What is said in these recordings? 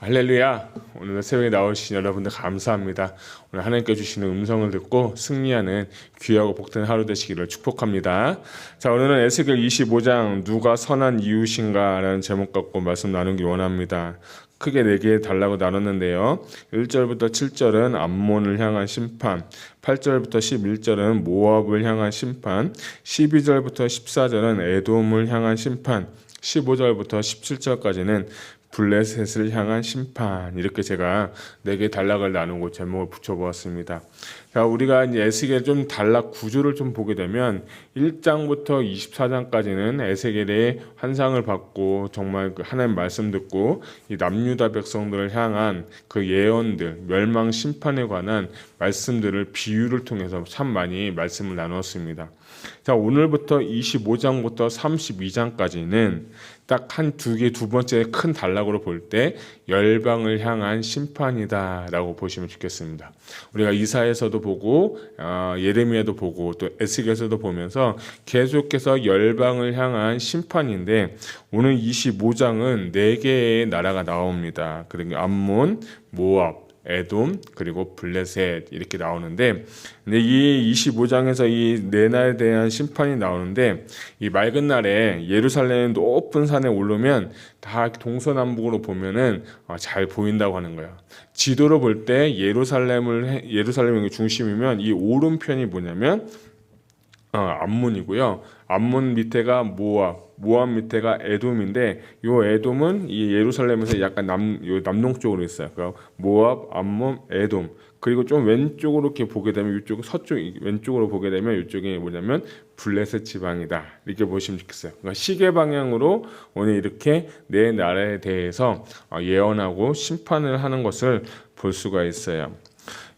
할렐루야. 오늘 새벽에 나오신 여러분들 감사합니다. 오늘 하나님께 주시는 음성을 듣고 승리하는 귀하고 복된 하루 되시기를 축복합니다. 자, 오늘은 에스겔 25장 누가 선한 이웃인가 라는 제목 갖고 말씀 나누기 원합니다. 크게 4개 달라고 나눴는데요. 1절부터 7절은 암몬을 향한 심판, 8절부터 11절은 모압을 향한 심판, 12절부터 14절은 에돔을 향한 심판, 15절부터 17절까지는 블레셋을 향한 심판, 이렇게 제가 4개 단락을 나누고 제목을 붙여보았습니다. 자, 우리가 이제 에스겔 좀 단락 구조를 좀 보게 되면 1장부터 24장까지는 에스겔의 환상을 받고 정말 그 하나님 말씀 듣고 이 남유다 백성들을 향한 그 예언들, 멸망 심판에 관한 말씀들을 비유를 통해서 참 많이 말씀을 나누었습니다. 자, 오늘부터 25장부터 32장까지는 딱 두 번째 큰 단락으로 볼 때 열방을 향한 심판이다 라고 보시면 좋겠습니다. 우리가 이사야서도 보고 예레미야도 보고 또 에스겔서도 보면서 계속해서 열방을 향한 심판인데, 오늘 25장은 4개의 나라가 나옵니다. 그리고 암몬, 모압, 에돔, 그리고 블레셋 이렇게 나오는데, 근데 이 25장에서 이 4나라에 대한 심판이 나오는데, 이 맑은 날에 예루살렘 높은 산에 오르면 다 동서남북으로 보면은 잘 보인다고 하는 거예요. 지도로 볼 때 예루살렘의 중심이면 이 오른편이 뭐냐면 암몬이고요. 암몬 밑에가 모압 밑에가 에돔인데, 요 에돔은 이 예루살렘에서 약간 남동쪽으로 있어요. 그러니까 모압, 암몬, 에돔. 그리고 좀 왼쪽으로 이렇게 보게 되면 이쪽 왼쪽으로 보게 되면 이쪽이 뭐냐면 블레셋 지방이다, 이렇게 보시면 좋겠어요. 그러니까 시계 방향으로 오늘 이렇게 4나라에 대해서 예언하고 심판을 하는 것을 볼 수가 있어요.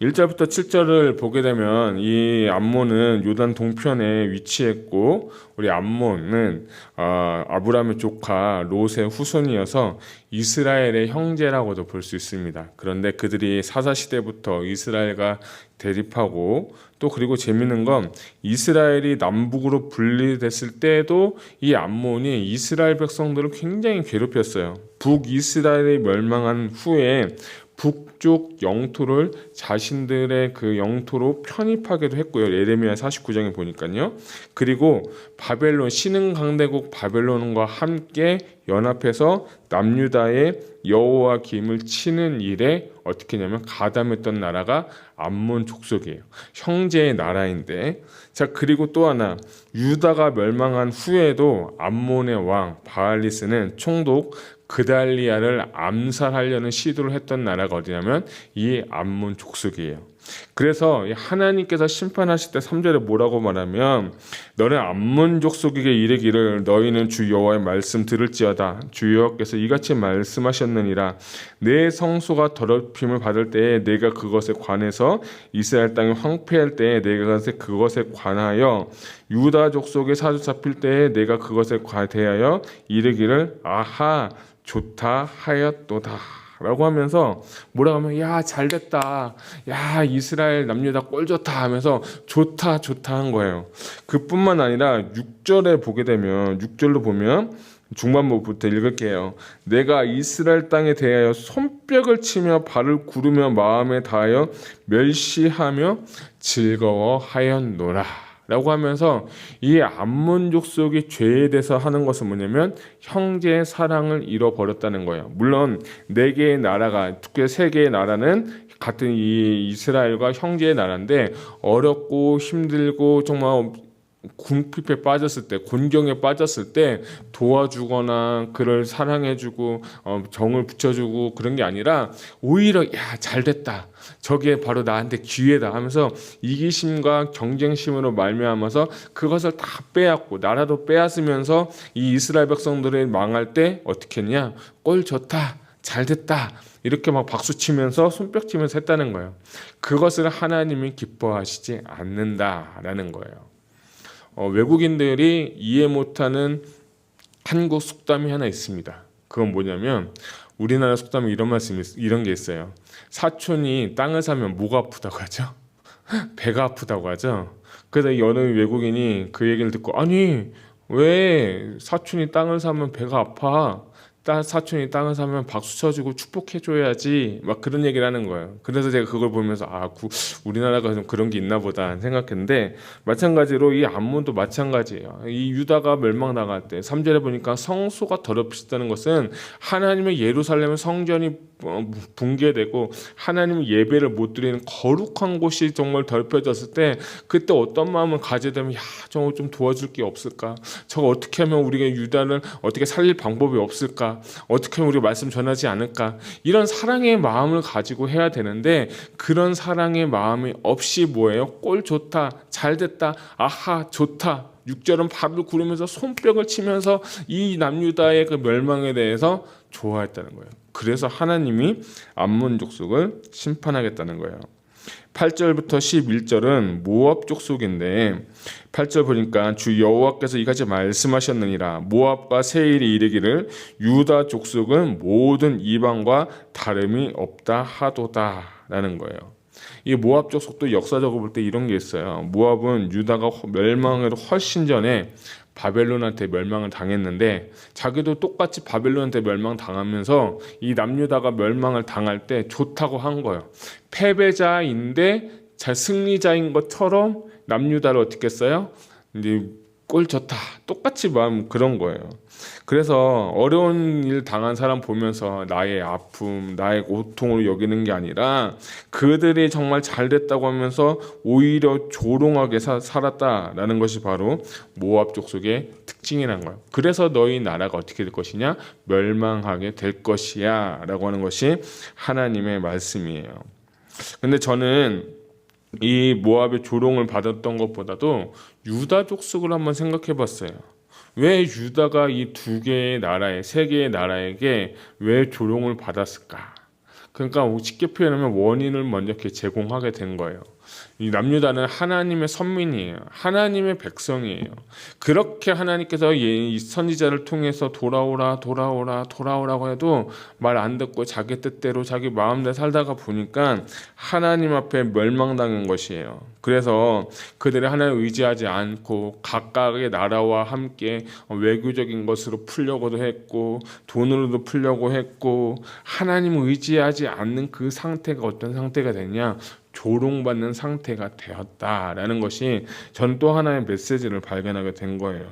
1절부터 7절을 보게 되면 이 암몬은 요단 동편에 위치했고, 우리 암몬은 아브라함의 조카 롯의 후손이어서 이스라엘의 형제라고도 볼 수 있습니다. 그런데 그들이 사사시대부터 이스라엘과 대립하고, 또 그리고 재밌는 건 이스라엘이 남북으로 분리됐을 때도 이 암몬이 이스라엘 백성들을 굉장히 괴롭혔어요. 북이스라엘이 멸망한 후에 북쪽 영토를 자신들의 그 영토로 편입하기도 했고요. 예레미야 49장에 보니까요. 그리고 바벨론, 신흥 강대국 바벨론과 함께 연합해서 남유다의 여호와 김을 치는 일에 어떻게 했냐면 가담했던 나라가 암몬 족속이에요. 형제의 나라인데, 자, 그리고 또 하나, 유다가 멸망한 후에도 암몬의 왕 바알리스는 총독 그달리아를 암살하려는 시도를 했던 나라가 어디냐면 이 암몬 족속이에요. 그래서 하나님께서 심판하실 때 3절에 뭐라고 말하면, 너는 암몬 족속에게 이르기를 너희는 주 여호와의 말씀 들을지어다. 주 여호와께서 이같이 말씀하셨느니라. 내 성소가 더럽힘을 받을 때에 내가 그것에 관해서 이스라엘 땅이 황폐할 때에 내가 그것에 관하여 유다 족속에 사로잡힐 때에 내가 그것에 대하여 이르기를 아하 좋다 하였도다 라고 하면서 뭐라고 하면, 야 잘됐다, 야 이스라엘 남유다 꼴 좋다 하면서 좋다 한 거예요. 그뿐만 아니라 6절에 보게 되면, 6절로 보면 중반부부터 읽을게요. 내가 이스라엘 땅에 대하여 손뼉을 치며 발을 구르며 마음에 다하여 멸시하며 즐거워하였노라 라고 하면서, 이 암몬 족속이 죄에 대해서 하는 것은 뭐냐면 형제의 사랑을 잃어버렸다는 거예요. 물론 4개의 나라가, 특히 3개의 나라는 같은 이 이스라엘과 형제의 나라인데, 어렵고 힘들고 정말 궁핍에 빠졌을 때, 곤경에 빠졌을 때 도와주거나 그를 사랑해주고 정을 붙여주고 그런 게 아니라, 오히려 야 잘됐다, 저게 바로 나한테 기회다 하면서 이기심과 경쟁심으로 말미암아서 그것을 다 빼앗고 나라도 빼앗으면서 이 이스라엘 백성들이 망할 때 어떻게 했냐, 꼴 좋다, 잘됐다 이렇게 막 박수치면서 손뼉치면서 했다는 거예요. 그것을 하나님이 기뻐하시지 않는다라는 거예요. 외국인들이 이해 못하는 한국 속담이 하나 있습니다. 그건 뭐냐면, 우리나라 속담에 이런 게 있어요. 사촌이 땅을 사면 뭐가 아프다고 하죠? 배가 아프다고 하죠. 그래서 어느 외국인이 그 얘기를 듣고, 아니 왜 사촌이 땅을 사면 배가 아파? 사촌이 땅을 사면 박수 쳐주고 축복해줘야지 막 그런 얘기를 하는 거예요. 그래서 제가 그걸 보면서 우리나라가 좀 그런 게 있나 보다 생각했는데, 마찬가지로 이 암몬도 마찬가지예요. 이 유다가 멸망당할 때 3절에 보니까 성소가 더럽혀졌다는 것은 하나님의 예루살렘 성전이 붕괴되고 하나님 예배를 못 드리는 거룩한 곳이 정말 더럽혀졌을 때, 그때 어떤 마음을 가져야 되면, 저거 좀 도와줄 게 없을까? 저거 어떻게 하면 우리가 유다를 어떻게 살릴 방법이 없을까? 어떻게 하면 우리가 말씀 전하지 않을까? 이런 사랑의 마음을 가지고 해야 되는데, 그런 사랑의 마음이 없이 뭐예요? 꼴 좋다, 잘 됐다, 아하 좋다. 6절은 발을 구르면서 손뼉을 치면서 이 남유다의 그 멸망에 대해서 좋아했다는 거예요. 그래서 하나님이 암몬 족속을 심판하겠다는 거예요. 8절부터 11절은 모압 족속인데, 8절 보니까 주 여호와께서 이같이 말씀하셨느니라. 모압과 세일이 이르기를 유다 족속은 모든 이방과 다름이 없다 하도다 라는 거예요. 이 모압 족속도 역사적으로 볼 때 이런 게 있어요. 모압은 유다가 멸망을 훨씬 전에 바벨론한테 멸망을 당했는데, 자기도 똑같이 바벨론한테 멸망당하면서 이 남유다가 멸망을 당할 때 좋다고 한 거예요. 패배자인데 잘 승리자인 것처럼 남유다를 어떻게 했어요? 이제 꼴 좋다, 똑같이 마음 그런 거예요. 그래서 어려운 일 당한 사람 보면서 나의 아픔, 나의 고통으로 여기는 게 아니라, 그들이 정말 잘 됐다고 하면서 오히려 조롱하게 살았다라는 것이 바로 모압 족속의 특징이란 거예요. 그래서 너희 나라가 어떻게 될 것이냐? 멸망하게 될 것이야 라고 하는 것이 하나님의 말씀이에요. 근데 저는 이 모압의 조롱을 받았던 것보다도 유다 족속을 한번 생각해 봤어요. 왜 유다가 이 두 개의 나라에, 세 개의 나라에게 왜 조롱을 받았을까? 그러니까 쉽게 표현하면 원인을 먼저 이렇게 제공하게 된 거예요. 이 남유다는 하나님의 선민이에요. 하나님의 백성이에요. 그렇게 하나님께서 이 선지자를 통해서 돌아오라고 해도 말 안 듣고 자기 뜻대로 자기 마음대로 살다가 보니까 하나님 앞에 멸망당한 것이에요. 그래서 그들이 하나님을 의지하지 않고 각각의 나라와 함께 외교적인 것으로 풀려고도 했고 돈으로도 풀려고 했고, 하나님을 의지하지 않는 그 상태가 어떤 상태가 되냐? 조롱받는 상태가 되었다라는 것이 저는 또 하나의 메시지를 발견하게 된 거예요.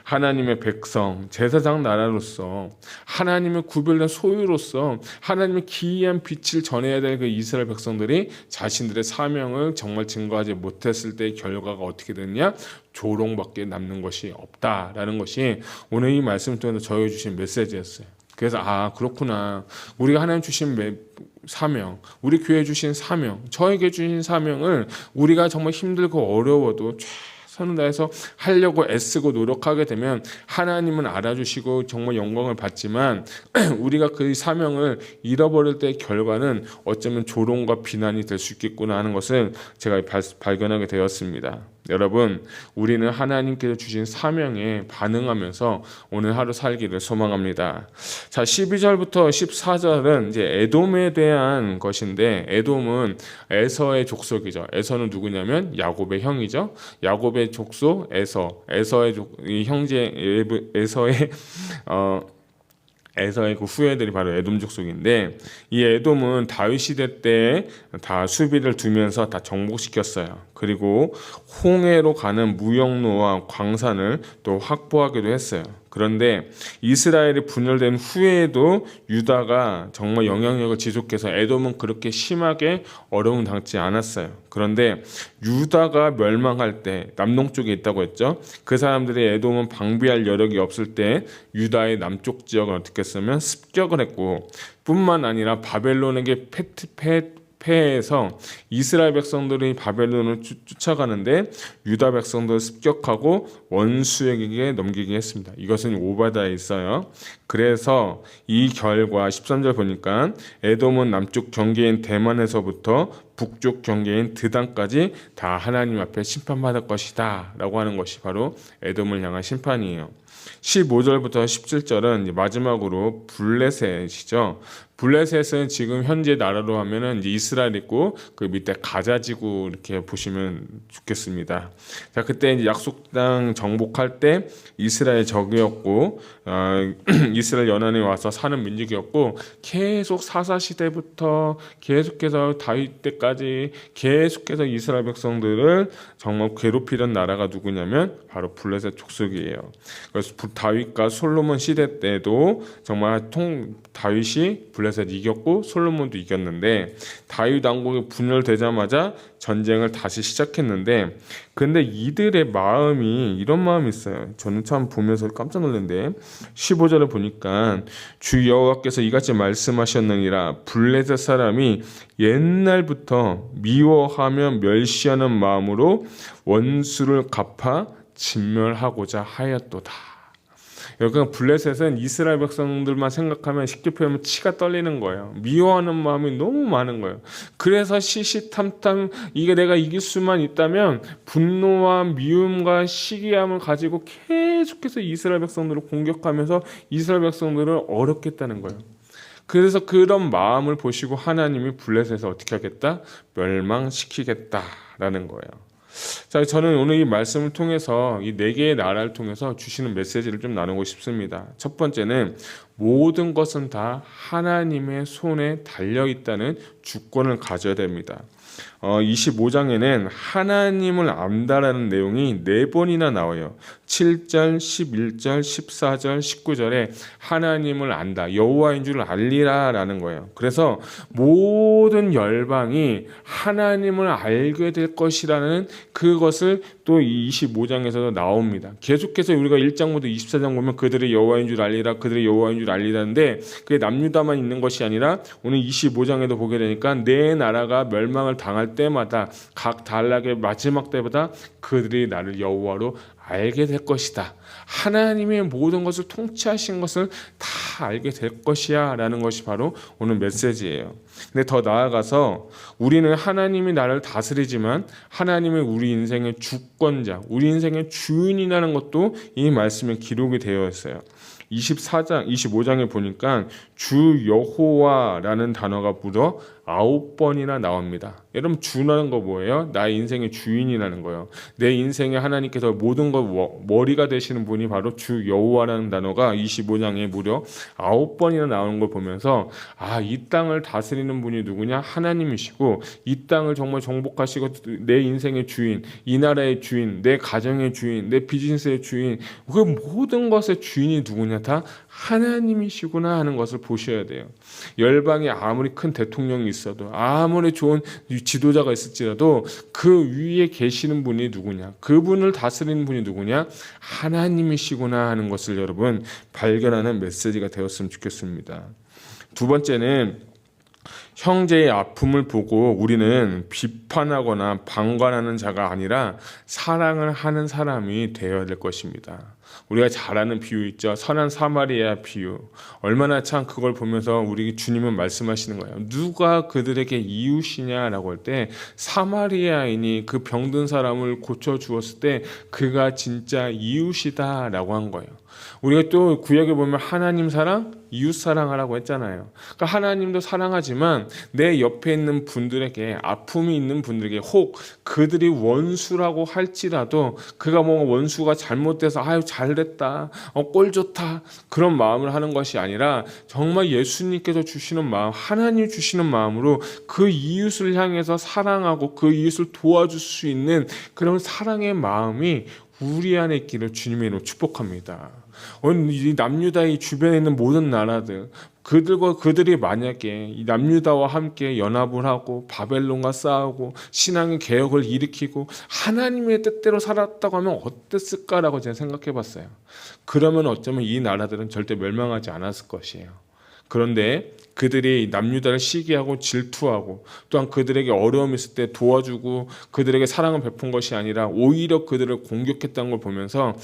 하나님의 백성, 제사장 나라로서, 하나님의 구별된 소유로서 하나님의 기이한 빛을 전해야 될 그 이스라엘 백성들이 자신들의 사명을 정말 증거하지 못했을 때의 결과가 어떻게 됐냐? 조롱밖에 남는 것이 없다라는 것이 오늘 이 말씀을 통해서 저에게 주신 메시지였어요. 그래서 그렇구나. 우리가 하나님 주신 사명, 우리 교회 주신 사명, 저에게 주신 사명을 우리가 정말 힘들고 어려워도 최선을 다해서 하려고 애쓰고 노력하게 되면 하나님은 알아주시고 정말 영광을 받지만, 우리가 그 사명을 잃어버릴 때의 결과는 어쩌면 조롱과 비난이 될 수 있겠구나 하는 것을 제가 발견하게 되었습니다. 여러분, 우리는 하나님께서 주신 사명에 반응하면서 오늘 하루 살기를 소망합니다. 자, 12절부터 14절은 이제 에돔에 대한 것인데, 에돔은 에서의 족속이죠. 에서는 누구냐면 야곱의 형이죠. 야곱의 족속 에서의 형제 에서의 그 후예들이 바로 에돔 족속인데, 이 에돔은 다윗 시대 때 다 수비를 두면서 다 정복시켰어요. 그리고 홍해로 가는 무역로와 광산을 또 확보하기도 했어요. 그런데 이스라엘이 분열된 후에도 유다가 정말 영향력을 지속해서 에돔은 그렇게 심하게 어려움 당치 않았어요. 그런데 유다가 멸망할 때 남동쪽에 있다고 했죠. 그 사람들이 에돔은 방비할 여력이 없을 때 유다의 남쪽 지역을 어떻게 했으면 습격을 했고, 뿐만 아니라 바벨론에게 패해서 이스라엘 백성들이 바벨론을 쫓아가는데 유다 백성들을 습격하고 원수에게 넘기게 했습니다. 이것은 오바다에 있어요. 그래서 이 결과 13절 보니까 에돔은 남쪽 경계인 대만에서부터 북쪽 경계인 드단까지 다 하나님 앞에 심판받을 것이다 라고 하는 것이 바로 에돔을 향한 심판이에요. 15절부터 17절은 마지막으로 블레셋이죠. 블레셋은 지금 현재 나라로 하면은 이제 이스라엘 있고 그 밑에 가자 지구 이렇게 보시면 좋겠습니다. 자, 그때 이제 약속 땅 정복할 때 이스라엘 적이었고 이스라엘 연안에 와서 사는 민족이었고 계속 사사 시대부터 계속해서 다윗 때까지 계속해서 이스라엘 백성들을 정말 괴롭히던 나라가 누구냐면 바로 블레셋 족속이에요. 그래서 다윗과 솔로몬 시대 때도 정말 다윗이 블레셋 이겼고 솔로몬도 이겼는데 다윗 왕국이 분열되자마자 전쟁을 다시 시작했는데 근데 이들의 마음이 이런 마음이 있어요. 저는 참 보면서 깜짝 놀랐는데 15절을 보니까 주 여호와께서 이같이 말씀하셨느니라 블레셋 사람이 옛날부터 미워하며 멸시하는 마음으로 원수를 갚아 진멸하고자 하였도다. 여기가 블레셋은 이스라엘 백성들만 생각하면 쉽게 표현하면 치가 떨리는 거예요. 미워하는 마음이 너무 많은 거예요. 그래서 시시탐탐 이게 내가 이길 수만 있다면 분노와 미움과 시기함을 가지고 계속해서 이스라엘 백성들을 공격하면서 이스라엘 백성들을 어렵겠다는 거예요. 그래서 그런 마음을 보시고 하나님이 블레셋을 어떻게 하겠다? 멸망시키겠다라는 거예요. 자, 저는 오늘 이 말씀을 통해서 이 네 개의 나라를 통해서 주시는 메시지를 좀 나누고 싶습니다. 첫 번째는 모든 것은 다 하나님의 손에 달려 있다는 주권을 가져야 됩니다. 25장에는 하나님을 안다라는 내용이 4번이나 나와요. 7절, 11절, 14절, 19절에 하나님을 안다, 여호와인 줄 알리라 라는 거예요. 그래서 모든 열방이 하나님을 알게 될 것이라는 그것을 또 이 25장에서도 나옵니다. 계속해서 우리가 1장부터 24장 보면 그들의 여호와인 줄 알리라, 그들의 여호와인 줄 알리라는데 그게 남유다만 있는 것이 아니라 오늘 25장에도 보게 되니까 내 나라가 멸망을 당할 때마다 각 단락의 마지막 때마다 그들이 나를 여호와로 알게 될 것이다. 하나님의 모든 것을 통치하신 것을 다 알게 될 것이야 라는 것이 바로 오늘 메시지예요. 근데 더 나아가서 우리는 하나님이 나를 다스리지만 하나님이 우리 인생의 주권자, 우리 인생의 주인이라는 것도 이 말씀에 기록이 되어 있어요. 25장에 보니까 주 여호와라는 단어가 무려 9번이나 나옵니다. 여러분 주라는 거 뭐예요? 나의 인생의 주인이라는 거예요. 내 인생에 하나님께서 모든 것 머리가 되시는 분이 바로 주 여호와라는 단어가 25장에 무려 9번이나 나오는 걸 보면서 이 땅을 다스리는 분이 누구냐? 하나님이시고 이 땅을 정말 정복하시고 내 인생의 주인, 이 나라의 주인, 내 가정의 주인, 내 비즈니스의 주인, 그 모든 것의 주인이 누구냐? 다 하나님이시구나 하는 것을 보셔야 돼요. 열방에 아무리 큰 대통령이 있어도 아무리 좋은 지도자가 있을지라도 그 위에 계시는 분이 누구냐? 그분을 다스리는 분이 누구냐? 하나님이시구나 하는 것을 여러분 발견하는 메시지가 되었으면 좋겠습니다. 두 번째는 형제의 아픔을 보고 우리는 비판하거나 방관하는 자가 아니라 사랑을 하는 사람이 되어야 될 것입니다. 우리가 잘 아는 비유 있죠. 선한 사마리아 비유. 얼마나 참 그걸 보면서 우리 주님은 말씀하시는 거예요. 누가 그들에게 이웃이냐라고 할 때 사마리아인이 그 병든 사람을 고쳐주었을 때 그가 진짜 이웃이다라고 한 거예요. 우리가 또 구약에 보면 하나님 사랑, 이웃 사랑하라고 했잖아요. 그러니까 하나님도 사랑하지만 내 옆에 있는 분들에게 아픔이 있는 분들에게 혹 그들이 원수라고 할지라도 그가 뭐 원수가 잘못돼서 아유 잘됐다, 꼴 좋다 그런 마음을 하는 것이 아니라 정말 예수님께서 주시는 마음, 하나님 주시는 마음으로 그 이웃을 향해서 사랑하고 그 이웃을 도와줄 수 있는 그런 사랑의 마음이 우리 안에 있기를 주님의 이름으로 축복합니다. 이 남유다의 주변에 있는 모든 나라들 그들이 만약에 이 남유다와 함께 연합을 하고 바벨론과 싸우고 신앙의 개혁을 일으키고 하나님의 뜻대로 살았다고 하면 어땠을까라고 제가 생각해 봤어요. 그러면 어쩌면 이 나라들은 절대 멸망하지 않았을 것이에요. 그런데 그들이 남유다를 시기하고 질투하고 또한 그들에게 어려움이 있을 때 도와주고 그들에게 사랑을 베푼 것이 아니라 오히려 그들을 공격했다는 걸 보면서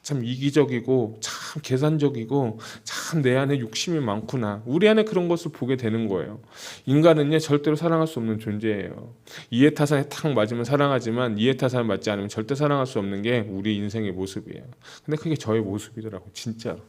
참 이기적이고 참 계산적이고 참 내 안에 욕심이 많구나. 우리 안에 그런 것을 보게 되는 거예요. 인간은요 절대로 사랑할 수 없는 존재예요. 이해타산에 탁 맞으면 사랑하지만 이해타산에 맞지 않으면 절대 사랑할 수 없는 게 우리 인생의 모습이에요. 근데 그게 저의 모습이더라고 진짜로.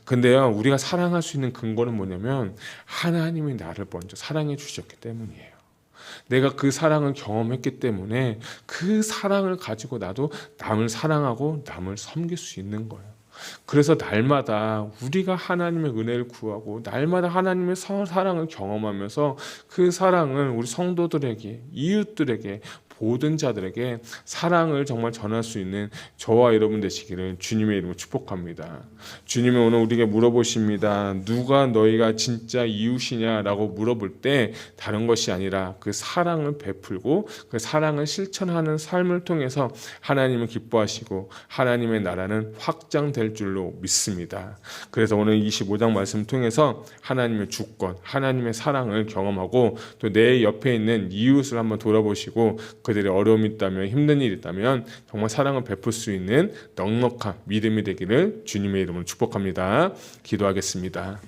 근데요 우리가 사랑할 수 있는 근거는 뭐냐면 하나님이 나를 먼저 사랑해 주셨기 때문이에요. 내가 그 사랑을 경험했기 때문에 그 사랑을 가지고 나도 남을 사랑하고 남을 섬길 수 있는 거예요. 그래서 날마다 우리가 하나님의 은혜를 구하고 날마다 하나님의 사랑을 경험하면서 그 사랑을 우리 성도들에게, 이웃들에게, 모든 자들에게 사랑을 정말 전할 수 있는 저와 여러분 되시기를 주님의 이름으로 축복합니다. 주님이 오늘 우리에게 물어보십니다. 누가 너희가 진짜 이웃이냐라고 물어볼 때 다른 것이 아니라 그 사랑을 베풀고 그 사랑을 실천하는 삶을 통해서 하나님을 기뻐하시고 하나님의 나라는 확장될 줄로 믿습니다. 그래서 오늘 25장 말씀 통해서 하나님의 주권, 하나님의 사랑을 경험하고 또 내 옆에 있는 이웃을 한번 돌아보시고 그들의 어려움이 있다면 힘든 일이 있다면 정말 사랑을 베풀 수 있는 넉넉한 믿음이 되기를 주님의 이름으로 축복합니다. 기도하겠습니다.